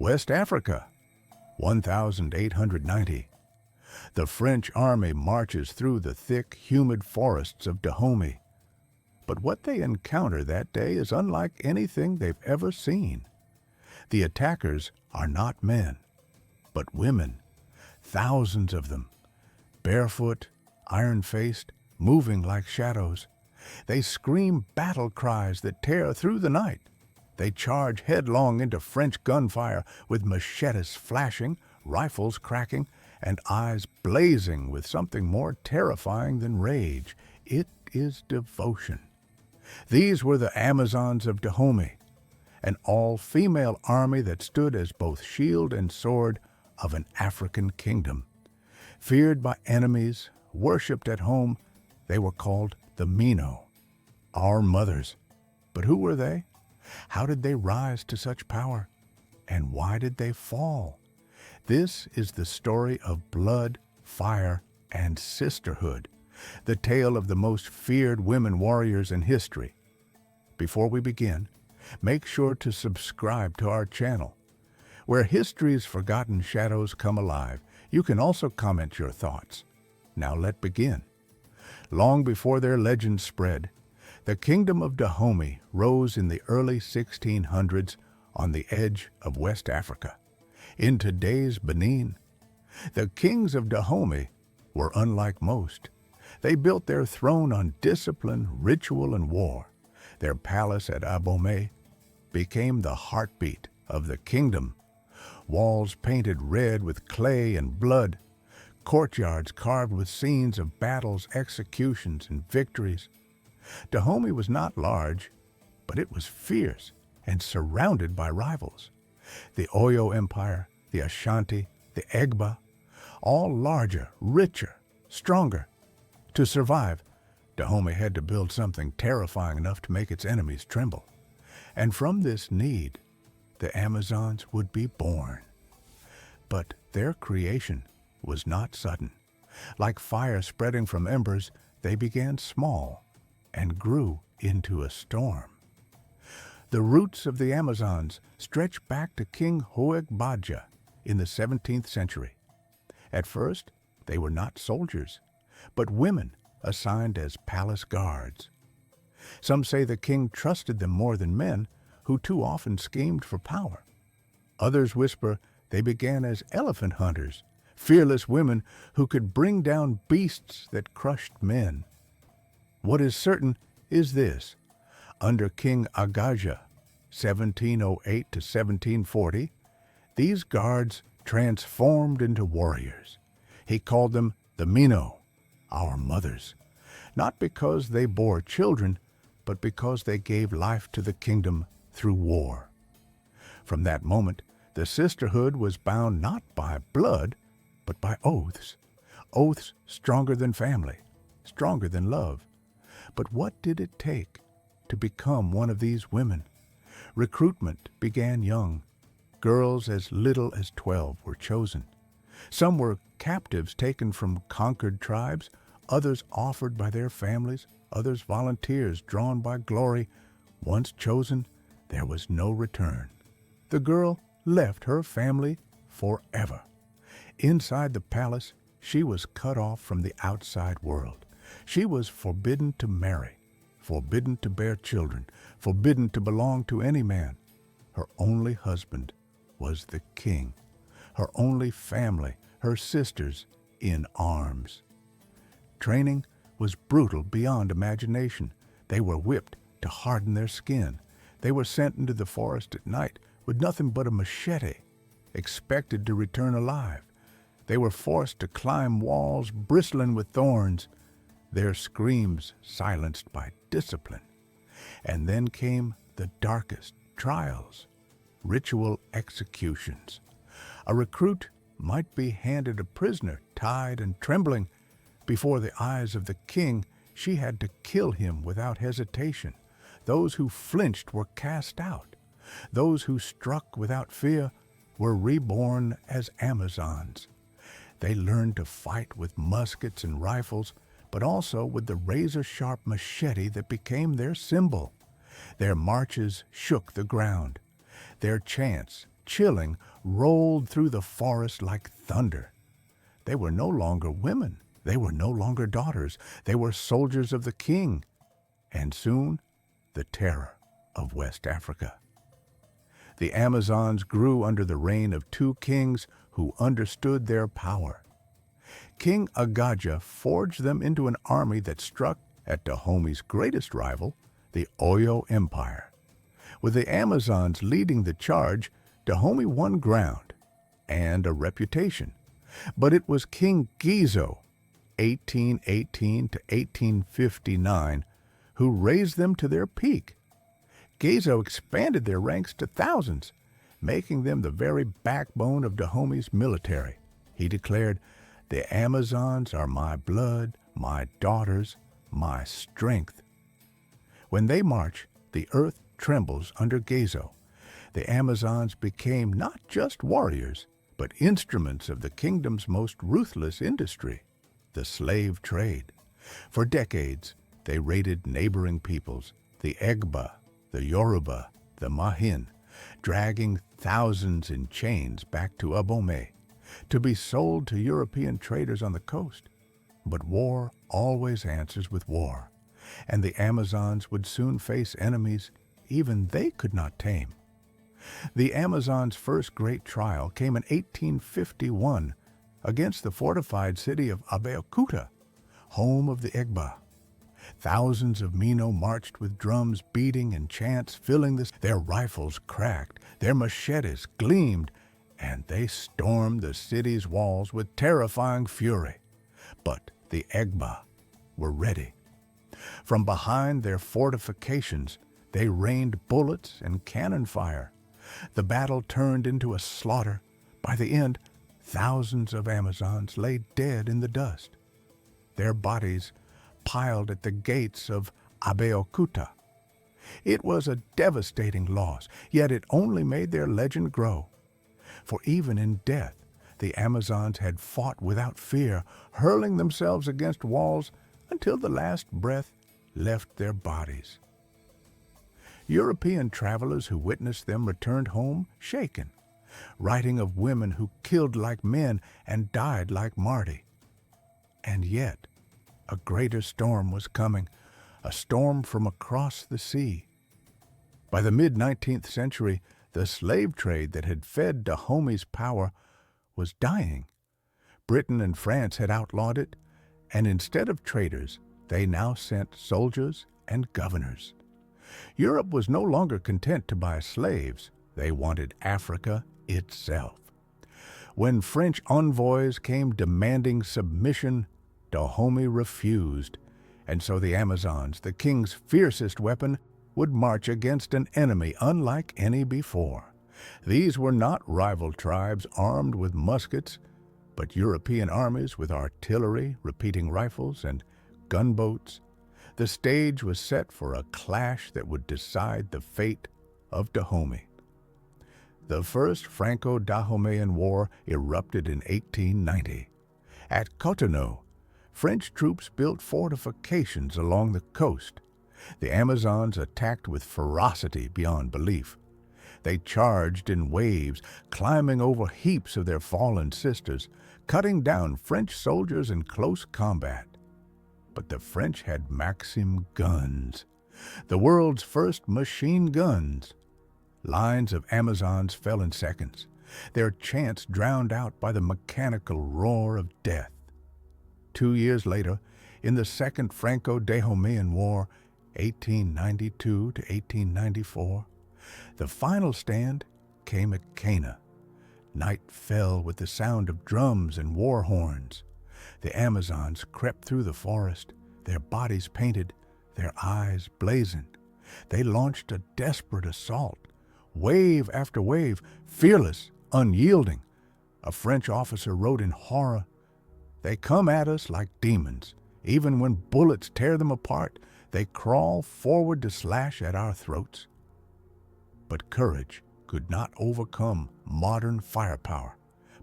West Africa, 1890. The French army marches through the thick, humid forests of Dahomey. But what they encounter that day is unlike anything they've ever seen. The attackers are not men, but women, thousands of them, barefoot, iron-faced, moving like shadows. They scream battle cries that tear through the night. They charge headlong into French gunfire with machetes flashing, rifles cracking, and eyes blazing with something more terrifying than rage. It is devotion. These were the Amazons of Dahomey, an all-female army that stood as both shield and sword of an African kingdom. Feared by enemies, worshipped at home, they were called the Mino, our mothers. But who were they? How did they rise to such power? And why did they fall? This is the story of blood, fire, and sisterhood, the tale of the most feared women warriors in history. Before we begin, make sure to subscribe to our channel. Where history's forgotten shadows come alive, you can also comment your thoughts. Now let's begin. Long before their legends spread, the kingdom of Dahomey rose in the early 1600s on the edge of West Africa, in today's Benin. The kings of Dahomey were unlike most. They built their throne on discipline, ritual, and war. Their palace at Dahomey became the heartbeat of the kingdom. Walls painted red with clay and blood, courtyards carved with scenes of battles, executions, and victories. Dahomey was not large, but it was fierce and surrounded by rivals. The Oyo Empire, the Ashanti, the Egba, all larger, richer, stronger. To survive, Dahomey had to build something terrifying enough to make its enemies tremble. And from this need, the Amazons would be born. But their creation was not sudden. Like fire spreading from embers, they began small and grew into a storm. The roots of the Amazons stretch back to King Baja in the 17th century. At first, they were not soldiers, but women assigned as palace guards. Some say the king trusted them more than men, who too often schemed for power. Others whisper they began as elephant hunters, fearless women who could bring down beasts that crushed men. What is certain is this: under King Agaja, 1708 to 1740, these guards transformed into warriors. He called them the Mino, our mothers, not because they bore children, but because they gave life to the kingdom through war. From that moment, the sisterhood was bound not by blood, but by oaths. Oaths stronger than family, stronger than love. But what did it take to become one of these women? Recruitment began young. Girls as little as 12 were chosen. Some were captives taken from conquered tribes, others offered by their families, others volunteers drawn by glory. Once chosen, there was no return. The girl left her family forever. Inside the palace, she was cut off from the outside world. She was forbidden to marry, forbidden to bear children, forbidden to belong to any man. Her only husband was the king. Her only family, her sisters in arms. Training was brutal beyond imagination. They were whipped to harden their skin. They were sent into the forest at night with nothing but a machete, expected to return alive. They were forced to climb walls bristling with thorns, their screams silenced by discipline. And then came the darkest trials, ritual executions. A recruit might be handed a prisoner, tied and trembling. Before the eyes of the king, she had to kill him without hesitation. Those who flinched were cast out. Those who struck without fear were reborn as Amazons. They learned to fight with muskets and rifles, but also with the razor-sharp machete that became their symbol. Their marches shook the ground. Their chants chilling, rolled through the forest like thunder. They were no longer women. They were no longer daughters. They were soldiers of the king, and soon the terror of West Africa. The Amazons grew under the reign of two kings who understood their power. King Agaja forged them into an army that struck at Dahomey's greatest rival, the Oyo Empire. With the Amazons leading the charge, Dahomey won ground and a reputation. But it was King Gizo, 1818 to 1859, who raised them to their peak. Gizo expanded their ranks to thousands, making them the very backbone of Dahomey's military. He declared, "The Amazons are my blood, my daughters, my strength." When they march, the earth trembles under Gizo. The Amazons became not just warriors, but instruments of the kingdom's most ruthless industry, the slave trade. For decades, they raided neighboring peoples, the Egba, the Yoruba, the Mahin, dragging thousands in chains back to Dahomey to be sold to European traders on the coast. But war always answers with war, and the Amazons would soon face enemies even they could not tame. The Amazons' first great trial came in 1851 against the fortified city of Abeokuta, home of the Egba. Thousands of Mino marched with drums beating and chants filling this. Their rifles cracked, their machetes gleamed, and they stormed the city's walls with terrifying fury. But the Egba were ready. From behind their fortifications, they rained bullets and cannon fire. The battle turned into a slaughter. By the end, thousands of Amazons lay dead in the dust, their bodies piled at the gates of Abeokuta. It was a devastating loss, yet it only made their legend grow. For even in death, the Amazons had fought without fear, hurling themselves against walls until the last breath left their bodies. European travelers who witnessed them returned home shaken, writing of women who killed like men and died like Marty. And yet, a greater storm was coming, a storm from across the sea. By the mid-19th century, the slave trade that had fed Dahomey's power was dying. Britain and France had outlawed it, and instead of traders, they now sent soldiers and governors. Europe was no longer content to buy slaves. They wanted Africa itself. When French envoys came demanding submission, Dahomey refused, and so the Amazons, the king's fiercest weapon, would march against an enemy unlike any before. These were not rival tribes armed with muskets, but European armies with artillery, repeating rifles, and gunboats. The stage was set for a clash that would decide the fate of Dahomey. The First Franco-Dahomeyan War erupted in 1890. At Cotonou, French troops built fortifications along the coast. The Amazons attacked with ferocity beyond belief. They charged in waves, climbing over heaps of their fallen sisters, cutting down French soldiers in close combat. But the French had Maxim guns, the world's first machine guns. Lines of Amazons fell in seconds, their chants drowned out by the mechanical roar of death. 2 years later, in the Second Franco-Dahomeyan War, 1892 to 1894, the final stand came at Cana. Night fell with the sound of drums and war horns. The Amazons crept through the forest, their bodies painted, their eyes blazoned. They launched a desperate assault, wave after wave, fearless, unyielding. A French officer wrote in horror, "They come at us like demons. Even when bullets tear them apart, they crawl forward to slash at our throats." But courage could not overcome modern firepower.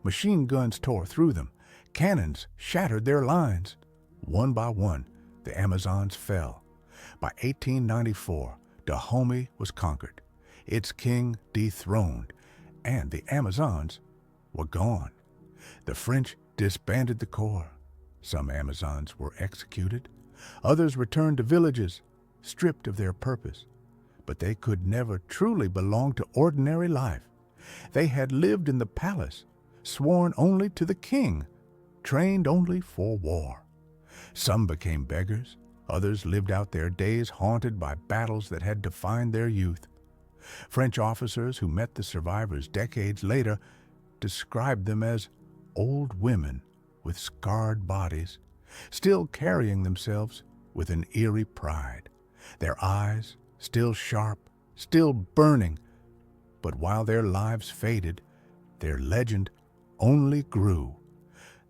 Machine guns tore through them. Cannons shattered their lines. One by one, the Amazons fell. By 1894, Dahomey was conquered, its king dethroned, and the Amazons were gone. The French disbanded the Corps. Some Amazons were executed. Others returned to villages, stripped of their purpose. But they could never truly belong to ordinary life. They had lived in the palace, sworn only to the king, trained only for war. Some became beggars. Others lived out their days haunted by battles that had defined their youth. French officers who met the survivors decades later described them as old women with scarred bodies, still carrying themselves with an eerie pride, their eyes still sharp, still burning. But while their lives faded, their legend only grew.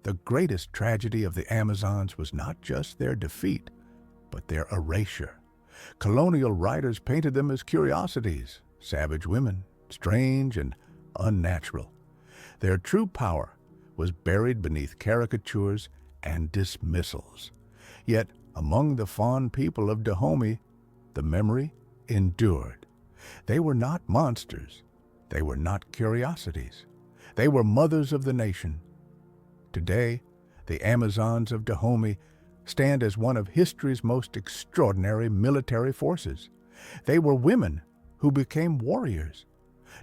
The greatest tragedy of the Amazons was not just their defeat, but their erasure. Colonial writers painted them as curiosities, savage women, strange and unnatural. Their true power was buried beneath caricatures and dismissals. Yet, among the fond people of Dahomey, the memory endured. They were not monsters. They were not curiosities. They were mothers of the nation. Today, the Amazons of Dahomey stand as one of history's most extraordinary military forces. They were women who became warriors,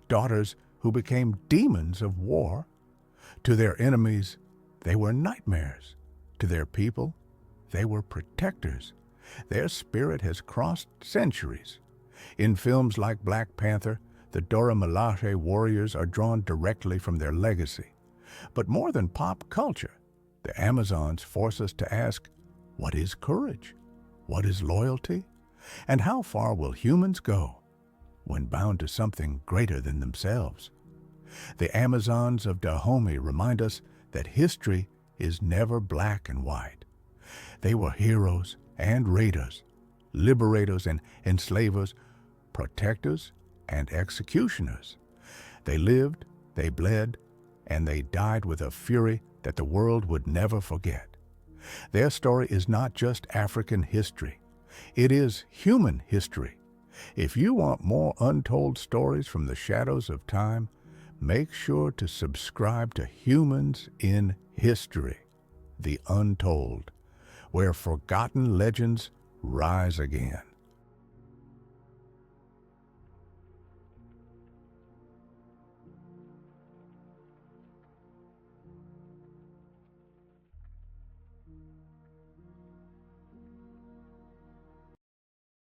daughters who became demons of war. To their enemies, they were nightmares. To their people, they were protectors. Their spirit has crossed centuries. In films like Black Panther, the Dora Milaje warriors are drawn directly from their legacy. But more than pop culture, the Amazons force us to ask, what is courage? What is loyalty? And how far will humans go when bound to something greater than themselves? The Amazons of Dahomey remind us that history is never black and white. They were heroes and raiders, liberators and enslavers, protectors and executioners. They lived, they bled, and they died with a fury that the world would never forget. Their story is not just African history. It is human history. If you want more untold stories from the shadows of time, make sure to subscribe to Humans in History, The Untold, where forgotten legends rise again.